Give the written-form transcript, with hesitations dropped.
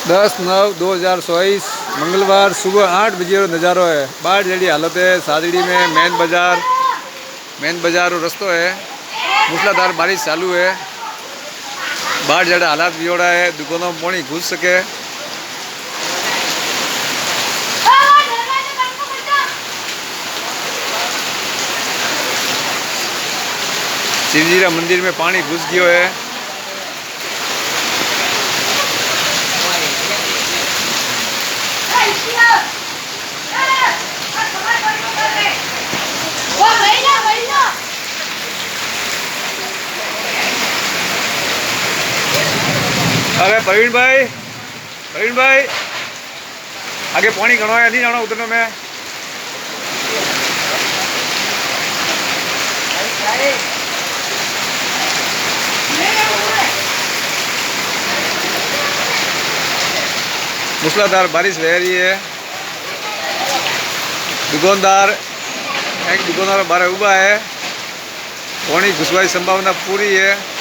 10/9/2024 मंगलवार सुबह 8 बजे रो नज़ारो है। बाढ़ जड़ी हालत है सादड़ी में। मेन बाजार रो रस्तो है। मूसलाधार बारिश चालू है। बाढ़ जड़ा हालात बिगड़ा है। दुकानों में पानी घुस सके। शिवजीरा मंदिर में पानी घुस गयो है। अरे प्रवीण भाई आगे पानी घणो है, नहीं जाना उतरने में। मूसलाधार बारिश बह रही है। एक दुकानदार बाहर उबा है। पानी घुसवा की संभावना पूरी है।